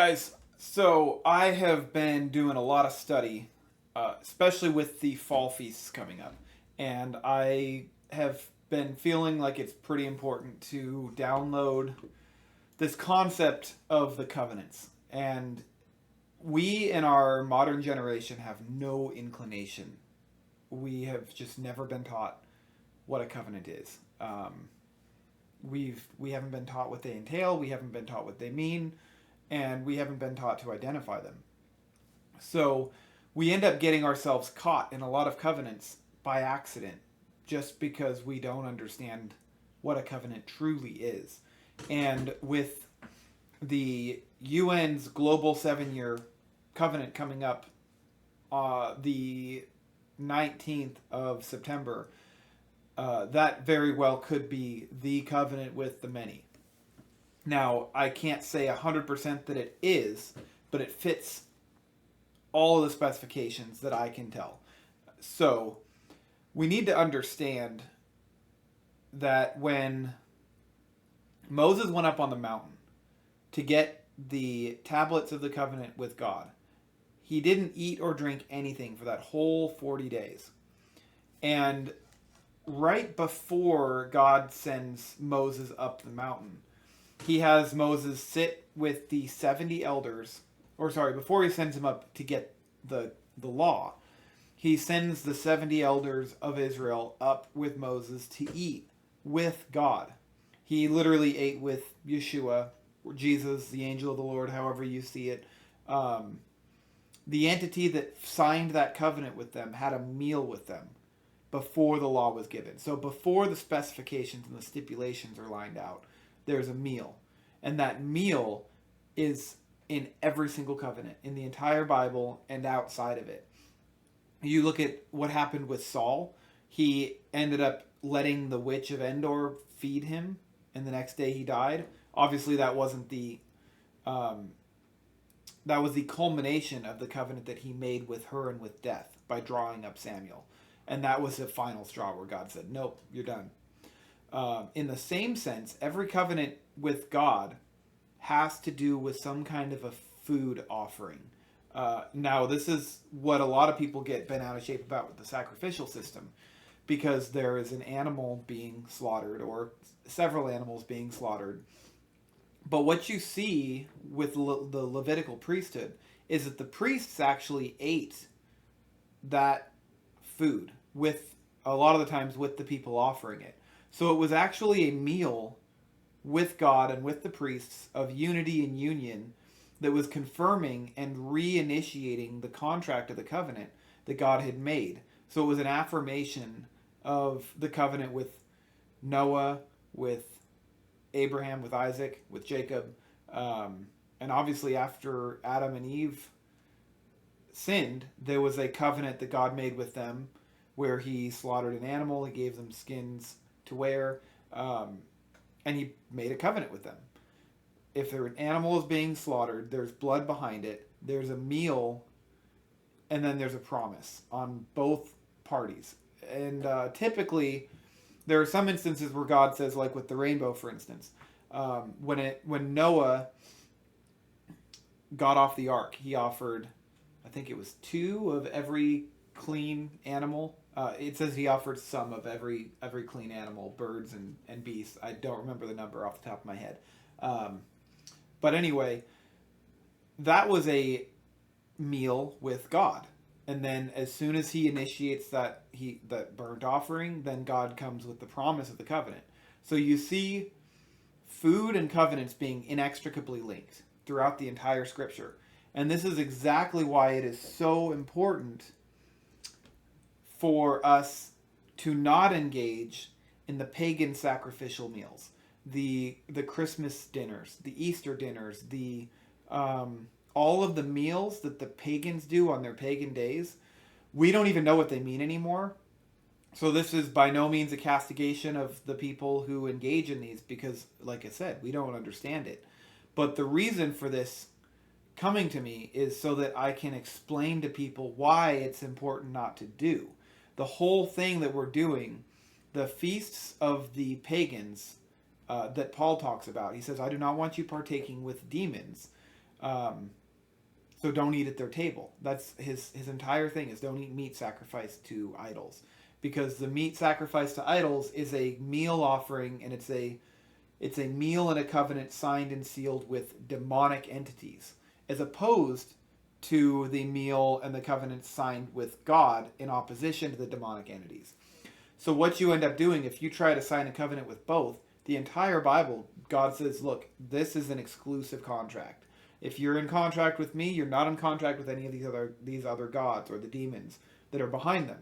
guys. So I have been doing a lot of study, especially with the fall feasts coming up, and I have been feeling like it's pretty important to download this concept of the covenants. And we in our modern generation have no inclination. We have just never been taught what a covenant is. We haven't been taught what they entail. We haven't been taught what they mean, and we haven't been taught to identify them. So we end up getting ourselves caught in a lot of covenants by accident, just because we don't understand what a covenant truly is. And with the UN's global 7-year covenant coming up the 19th of September, that very well could be the covenant with the many. Now, I can't say 100% that it is, but it fits all of the specifications that I can tell. So, we need to understand that when Moses went up on the mountain to get the tablets of the covenant with God, he didn't eat or drink anything for that whole 40 days. And right before God sends Moses up the mountain, he has Moses sit with the 70 elders, before he sends him up to get the law, he sends the 70 elders of Israel up with Moses to eat with God. He literally ate with Yeshua, or Jesus, the angel of the Lord, however you see it. The entity that signed that covenant with them had a meal with them before the law was given. So before the specifications and the stipulations are lined out, there's a meal. And that meal is in every single covenant, in the entire Bible and outside of it. You look at what happened with Saul. He ended up letting the witch of Endor feed him, and the next day he died. Obviously, that wasn't that was the culmination of the covenant that he made with her and with death by drawing up Samuel. And that was the final straw where God said, nope, you're done. In the same sense, every covenant with God has to do with some kind of a food offering. Now, this is what a lot of people get bent out of shape about with the sacrificial system, because there is an animal being slaughtered or several animals being slaughtered. But what you see with the Levitical priesthood is that the priests actually ate that food with, a lot of the times, with the people offering it. So it was actually a meal with God and with the priests of unity and union that was confirming and reinitiating the contract of the covenant that God had made. So it was an affirmation of the covenant with Noah, with Abraham, with Isaac, with Jacob. And obviously after Adam and Eve sinned, there was a covenant that God made with them where he slaughtered an animal, he gave them skins to wear, and he made a covenant with them. If an animal is being slaughtered, there's blood behind it, there's a meal, and then there's a promise on both parties. And typically, there are some instances where God says, like with the rainbow, for instance, when Noah got off the ark, he offered, I think it was 2 of every clean animal. It says he offered some of every clean animal, birds and beasts. I don't remember the number off the top of my head. But anyway, that was a meal with God. And then as soon as he initiates that burnt offering, then God comes with the promise of the covenant. So you see food and covenants being inextricably linked throughout the entire scripture. And this is exactly why it is so important for us to not engage in the pagan sacrificial meals, the Christmas dinners, the Easter dinners, the all of the meals that the pagans do on their pagan days. We don't even know what they mean anymore. So this is by no means a castigation of the people who engage in these, because, like I said, we don't understand it. But the reason for this coming to me is so that I can explain to people why it's important not to do. The whole thing that we're doing, the feasts of the pagans that Paul talks about. He says, I do not want you partaking with demons. So don't eat at their table. That's his entire thing is don't eat meat sacrificed to idols, because the meat sacrificed to idols is a meal offering, and it's a meal and a covenant signed and sealed with demonic entities, as opposed to the meal and the covenant signed with God in opposition to the demonic entities. So what you end up doing if you try to sign a covenant with both, the entire Bible, God says, look, this is an exclusive contract. If you're in contract with me, you're not in contract with any of these other gods or the demons that are behind them.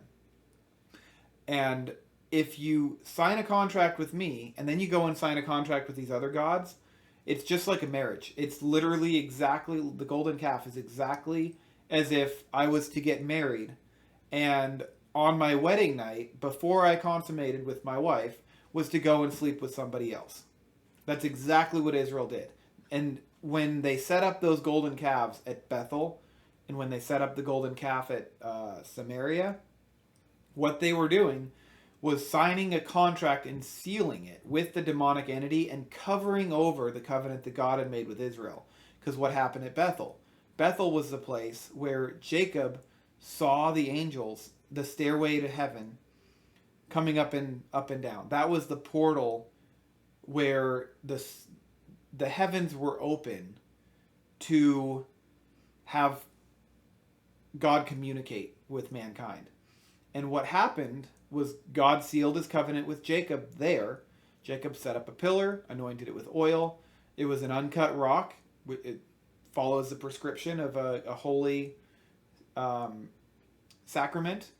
And if you sign a contract with me and then you go and sign a contract with these other gods, it's just like a marriage. It's literally exactly, the golden calf is exactly as if I was to get married, and on my wedding night, before I consummated with my wife, was to go and sleep with somebody else. That's exactly what Israel did. And when they set up those golden calves at Bethel, and when they set up the golden calf at Samaria, what they were doing was signing a contract and sealing it with the demonic entity and covering over the covenant that God had made with Israel. Because what happened at Bethel? Bethel was the place where Jacob saw the angels, the stairway to heaven, coming up and down. That was the portal where the heavens were open to have God communicate with mankind. And what happened was God sealed his covenant with Jacob there. Jacob set up a pillar, anointed it with oil. It was an uncut rock. It follows the prescription of a holy sacrament.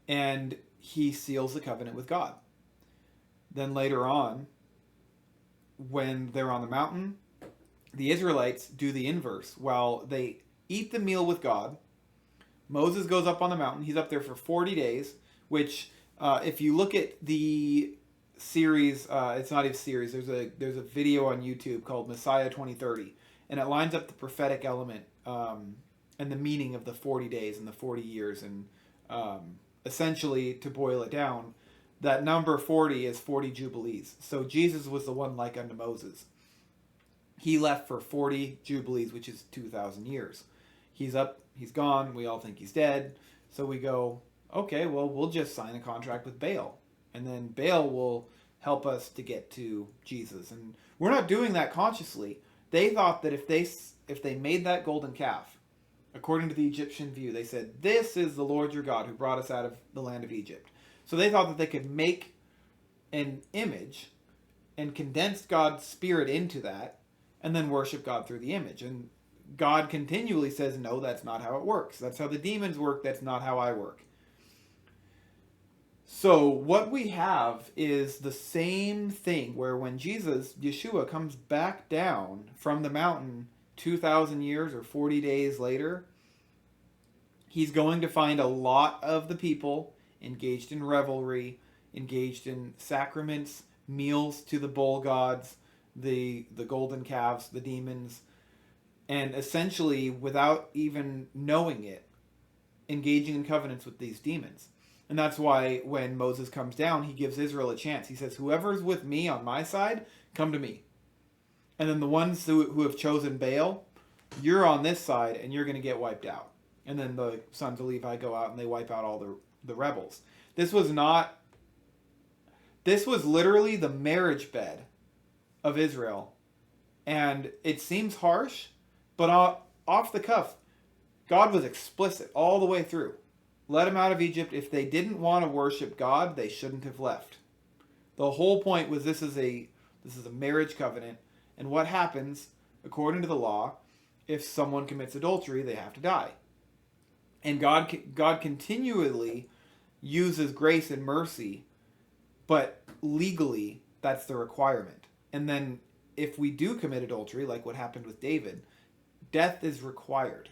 And he seals the covenant with God. Then later on, when they're on the mountain, the Israelites do the inverse. While they eat the meal with God, Moses goes up on the mountain. He's up there for 40 days, which if you look at the series, it's not a series, there's a video on YouTube called Messiah 2030, and it lines up the prophetic element and the meaning of the 40 days and the 40 years. And essentially, to boil it down, that number 40 is 40 Jubilees. So Jesus was the one like unto Moses. He left for 40 Jubilees, which is 2,000 years. He's up, he's gone, we all think he's dead. So we go, okay, well, we'll just sign a contract with Baal. And then Baal will help us to get to Jesus. And we're not doing that consciously. They thought that if they made that golden calf, according to the Egyptian view, they said, this is the Lord your God who brought us out of the land of Egypt. So they thought that they could make an image and condense God's spirit into that and then worship God through the image. And God continually says, no, that's not how it works. That's how the demons work. That's not how I work. So what we have is the same thing where when Yeshua, comes back down from the mountain 2,000 years or 40 days later, he's going to find a lot of the people engaged in revelry, engaged in sacraments, meals to the bull gods, the golden calves, the demons, and essentially, without even knowing it, engaging in covenants with these demons. And that's why when Moses comes down, he gives Israel a chance. He says, whoever's with me on my side, come to me. And then the ones who have chosen Baal, you're on this side and you're going to get wiped out. And then the sons of Levi go out and they wipe out all the rebels. This was literally the marriage bed of Israel. And it seems harsh, but off the cuff, God was explicit all the way through. Let them out of Egypt. If they didn't want to worship God, they shouldn't have left. The whole point was this is a marriage covenant. And what happens, according to the law, if someone commits adultery, they have to die. And God continually uses grace and mercy, but legally, that's the requirement. And then if we do commit adultery, like what happened with David, death is required.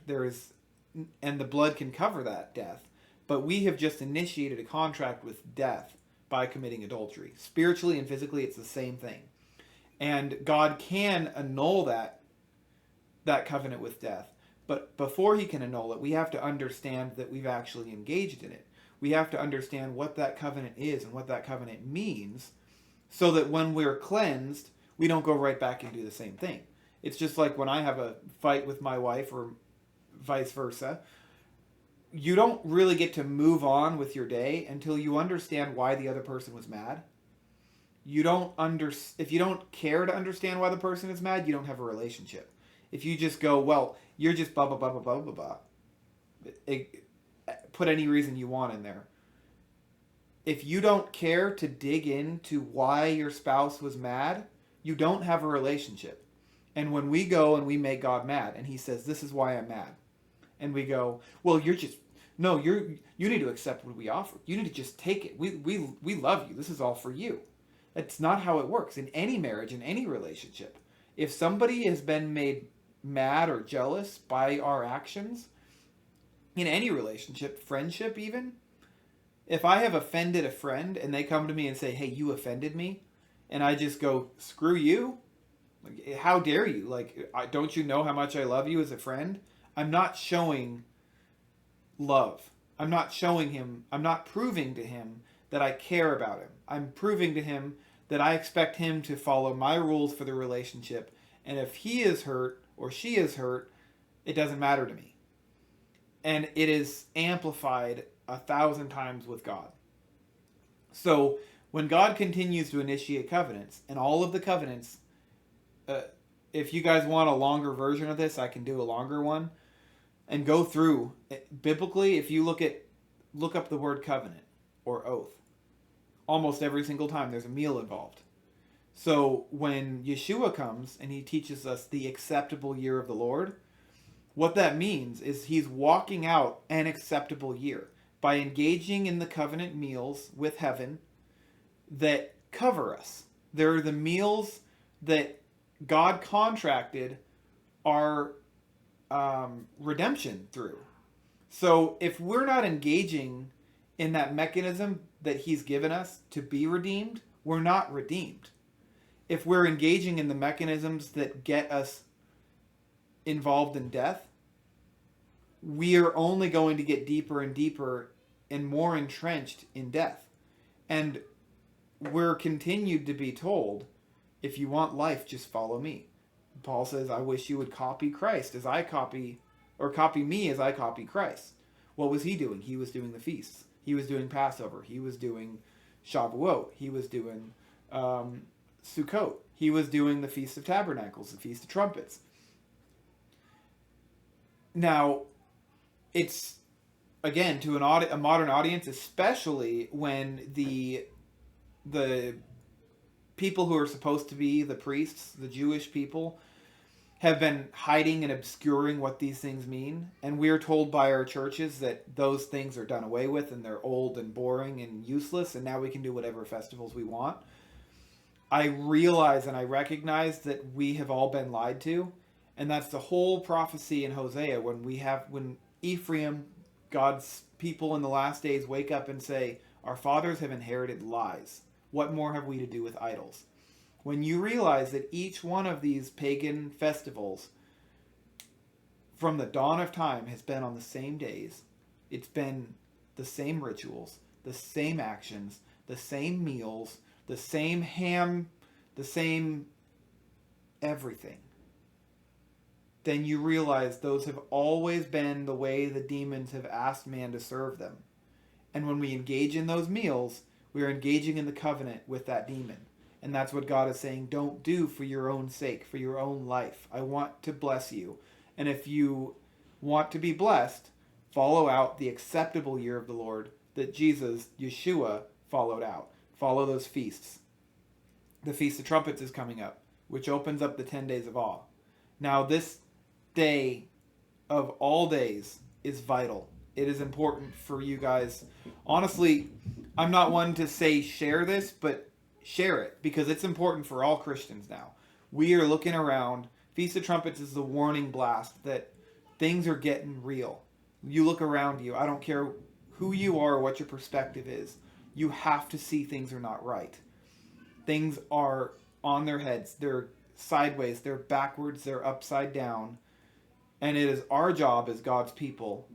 And the blood can cover that death. But we have just initiated a contract with death by committing adultery. Spiritually and physically, it's the same thing. And God can annul that covenant with death. But before he can annul it, we have to understand that we've actually engaged in it. We have to understand what that covenant is and what that covenant means, so that when we're cleansed, we don't go right back and do the same thing. It's just like when I have a fight with my wife or vice versa. You don't really get to move on with your day until you understand why the other person was mad. You don't if you don't care to understand why the person is mad, you don't have a relationship. If you just go, well, you're just blah blah blah blah blah blah blah. Put any reason you want in there. If you don't care to dig into why your spouse was mad, you don't have a relationship. And when we go and we make God mad and he says, "This is why I'm mad." And we go, "Well, you're just no, you need to accept what we offer. You need to just take it. We love you. This is all for you." That's not how it works in any marriage, in any relationship. If somebody has been made mad or jealous by our actions, in any relationship, friendship even, if I have offended a friend and they come to me and say, "Hey, you offended me," and I just go, "Screw you. Like, how dare you? Like, don't you know how much I love you as a friend?" I'm not showing love. I'm not proving to him that I care about him. I'm proving to him that I expect him to follow my rules for the relationship. And if he is hurt or she is hurt, it doesn't matter to me. And it is amplified 1,000 times with God. So when God continues to initiate covenants, and all of the covenants, if you guys want a longer version of this, I can do a longer one and go through biblically. If you look up the word covenant or oath, almost every single time there's a meal involved. So when Yeshua comes and he teaches us the acceptable year of the Lord, what that means is he's walking out an acceptable year by engaging in the covenant meals with heaven that cover us. They're the meals that God contracted our redemption through. So if we're not engaging in that mechanism that he's given us to be redeemed, we're not redeemed. If we're engaging in the mechanisms that get us involved in death, we are only going to get deeper and deeper and more entrenched in death. And we're continued to be told, if you want life, just follow me. Paul says, I wish you would copy Christ as I copy, or copy me as I copy Christ. What was he doing? He was doing the feasts. He was doing Passover. He was doing Shavuot. He was doing Sukkot. He was doing the Feast of Tabernacles, the Feast of Trumpets. Now, it's, again, to a modern audience, especially when the people who are supposed to be the priests, the Jewish people, have been hiding and obscuring what these things mean. And we are told by our churches that those things are done away with and they're old and boring and useless, and now we can do whatever festivals we want. I realize and I recognize that we have all been lied to, and that's the whole prophecy in Hosea when Ephraim, God's people in the last days, wake up and say, our fathers have inherited lies. What more have we to do with idols? When you realize that each one of these pagan festivals from the dawn of time has been on the same days, it's been the same rituals, the same actions, the same meals, the same ham, the same everything, then you realize those have always been the way the demons have asked man to serve them. And when we engage in those meals, we are engaging in the covenant with that demon. And that's what God is saying, don't do for your own sake, for your own life. I want to bless you. And if you want to be blessed, follow out the acceptable year of the Lord that Jesus, Yeshua, followed out. Follow those feasts. The Feast of Trumpets is coming up, which opens up the 10 days of awe. Now, this day of all days is vital. It is important for you guys. Honestly, I'm not one to say share this, but share it because it's important for all Christians now. We are looking around. Feast of Trumpets is the warning blast that things are getting real. You look around you. I don't care who you are or what your perspective is. You have to see things are not right. Things are on their heads. They're sideways. They're backwards. They're upside down. And it is our job as God's people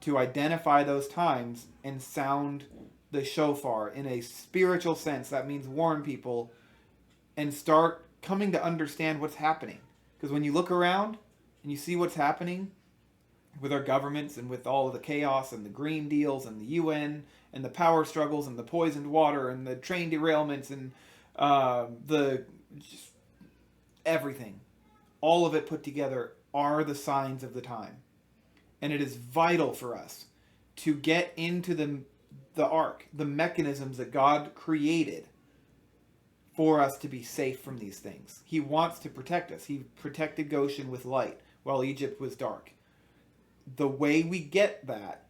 to identify those times and sound the shofar in a spiritual sense. That means warn people and start coming to understand what's happening. Because when you look around and you see what's happening with our governments and with all of the chaos and the green deals and the UN and the power struggles and the poisoned water and the train derailments and the just everything, all of it put together are the signs of the time. And it is vital for us to get into the ark, the mechanisms that God created for us to be safe from these things. He wants to protect us. He protected Goshen with light while Egypt was dark. The way we get that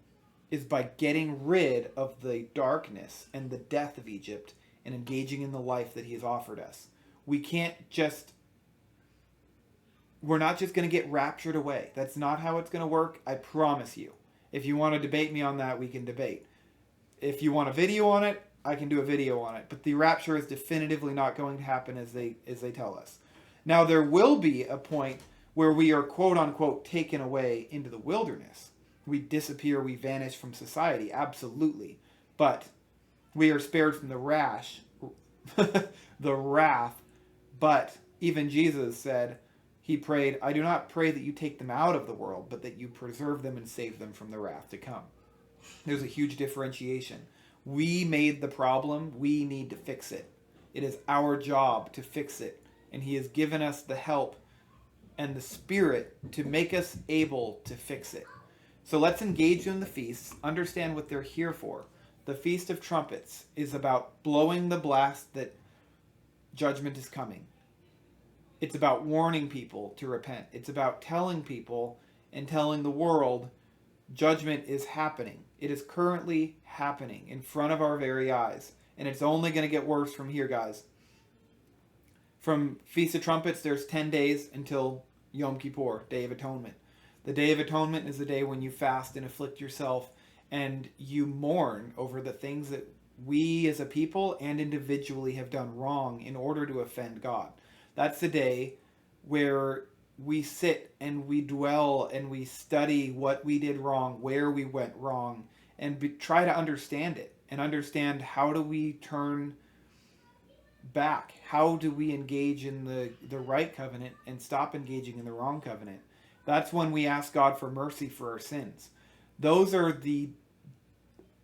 is by getting rid of the darkness and the death of Egypt and engaging in the life that he has offered us. We're not just going to get raptured away. That's not how it's going to work. I promise you. If you want to debate me on that, we can debate. If you want a video on it, I can do a video on it. But the rapture is definitively not going to happen as they tell us. Now, there will be a point where we are quote unquote taken away into the wilderness. We disappear, we vanish from society, absolutely. But we are spared from the wrath. But even Jesus said, he prayed, I do not pray that you take them out of the world, but that you preserve them and save them from the wrath to come. There's a huge differentiation. We made the problem, we need to fix it. It is our job to fix it. And he has given us the help and the Spirit to make us able to fix it. So let's engage in the feasts, understand what they're here for. The Feast of Trumpets is about blowing the blast that judgment is coming. It's about warning people to repent. It's about telling people and telling the world judgment is happening. It is currently happening in front of our very eyes. And it's only going to get worse from here, guys. From Feast of Trumpets, there's 10 days until Yom Kippur, Day of Atonement. The Day of Atonement is the day when you fast and afflict yourself and you mourn over the things that we as a people and individually have done wrong in order to offend God. That's the day where we sit and we dwell and we study what we did wrong, where we went wrong, and try to understand it and understand how do we turn back? How do we engage in the right covenant and stop engaging in the wrong covenant? That's when we ask God for mercy for our sins. Those are the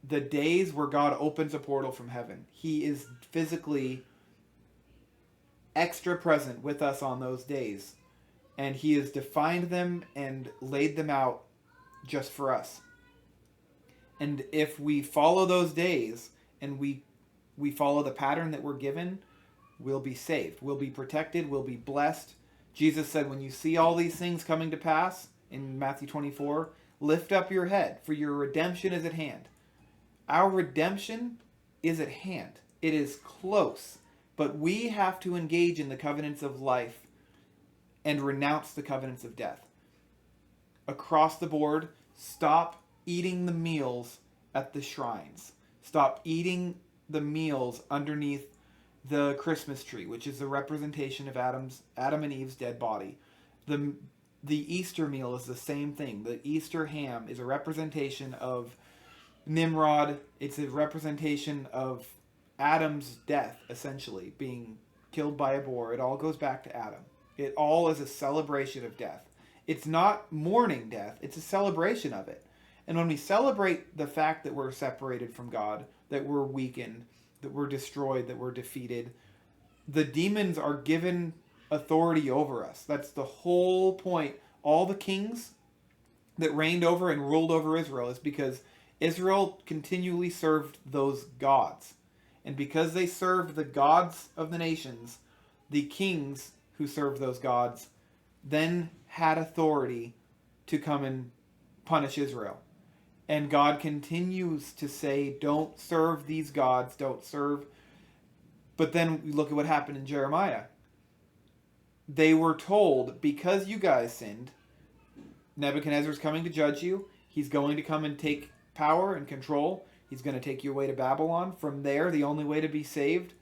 days where God opens a portal from heaven. He is physically extra present with us on those days. And he has defined them and laid them out just for us. And if we follow those days and we follow the pattern that we're given, we'll be saved. We'll be protected. We'll be blessed. Jesus said, when you see all these things coming to pass, in Matthew 24, lift up your head, for your redemption is at hand. Our redemption is at hand. It is close. But we have to engage in the covenants of life and renounce the covenants of death. Across the board, stop eating the meals at the shrines. Stop eating the meals underneath the Christmas tree, which is the representation of Adam and Eve's dead body. The Easter meal is the same thing. The Easter ham is a representation of Nimrod. It's a representation of Adam's death, essentially, being killed by a boar. It all goes back to Adam. It all is a celebration of death. It's not mourning death. It's a celebration of it. And when we celebrate the fact that we're separated from God, that we're weakened, that we're destroyed, that we're defeated, the demons are given authority over us. That's the whole point. All the kings that reigned over and ruled over Israel is because Israel continually served those gods. And because they served the gods of the nations, the kings who served those gods then had authority to come and punish Israel. And God continues to say, don't serve these gods, don't serve. But then we look at what happened in Jeremiah. They were told, because you guys sinned, Nebuchadnezzar's coming to judge you. He's going to come and take power and control. He's going to take you away to Babylon. From there, the only way to be saved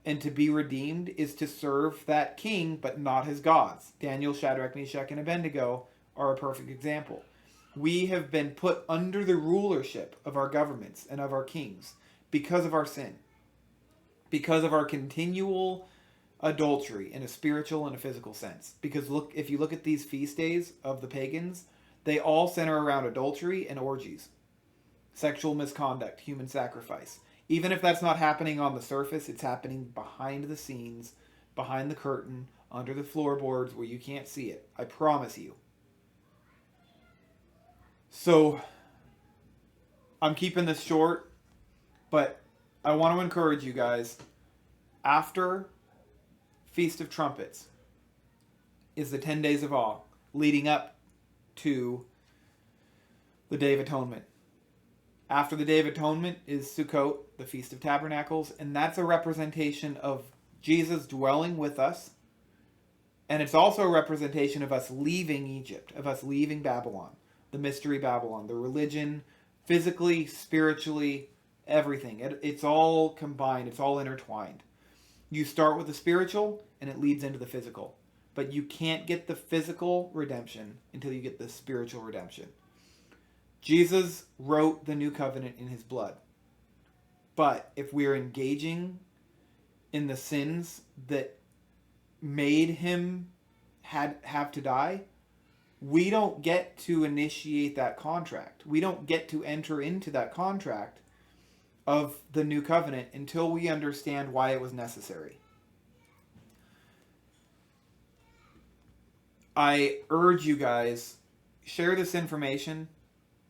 and to be redeemed is to serve that king, but not his gods. Daniel, Shadrach, Meshach, and Abednego are a perfect example. We have been put under the rulership of our governments and of our kings because of our sin. Because of our continual adultery in a spiritual and a physical sense. Because look, if you look at these feast days of the pagans, they all center around adultery and orgies, sexual misconduct, human sacrifice. Even if that's not happening on the surface, it's happening behind the scenes, behind the curtain, under the floorboards where you can't see it. I promise you. So, I'm keeping this short, but I want to encourage you guys. After Feast of Trumpets is the 10 days of awe, leading up to the Day of Atonement. After the Day of Atonement is Sukkot, the Feast of Tabernacles, and that's a representation of Jesus dwelling with us. And it's also a representation of us leaving Egypt, of us leaving Babylon, the mystery Babylon, the religion, physically, spiritually, everything. It's all combined, it's all intertwined. You start with the spiritual, and it leads into the physical. But you can't get the physical redemption until you get the spiritual redemption. Jesus wrote the new covenant in his blood. But if we're engaging in the sins that made him have to die, we don't get to initiate that contract. We don't get to enter into that contract of the new covenant until we understand why it was necessary. I urge you guys, share this information,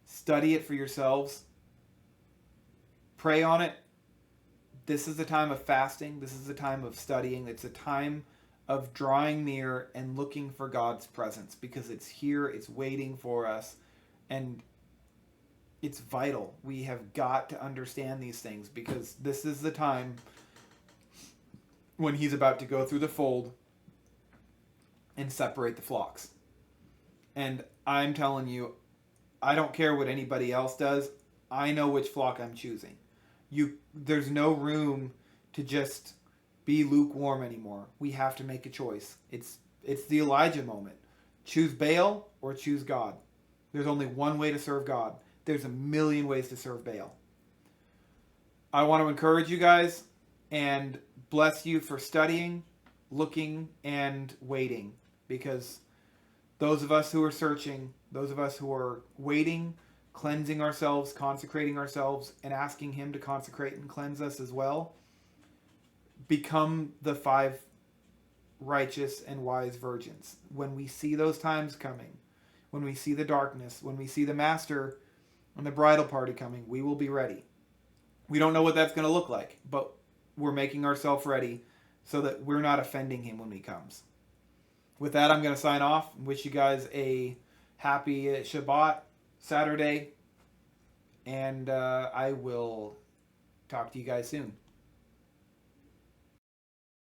study it for yourselves, pray on it. This is a time of fasting. This is a time of studying. It's a time of drawing near and looking for God's presence, because it's here, it's waiting for us, and it's vital. We have got to understand these things, because this is the time when he's about to go through the fold and separate the flocks. And I'm telling you, I don't care what anybody else does. I know which flock I'm choosing. There's no room to just be lukewarm anymore. We have to make a choice. It's the Elijah moment. Choose Baal or choose God. There's only one way to serve God. There's a million ways to serve Baal. I want to encourage you guys and bless you for studying, looking, and waiting. Because those of us who are searching, those of us who are waiting, cleansing ourselves, consecrating ourselves, and asking him to consecrate and cleanse us as well, become the 5 righteous and wise virgins. When we see those times coming, when we see the darkness, when we see the master and the bridal party coming, we will be ready. We don't know what that's going to look like, but we're making ourselves ready so that we're not offending him when he comes. With that, I'm going to sign off and wish you guys a happy Shabbat Saturday, and I will talk to you guys soon.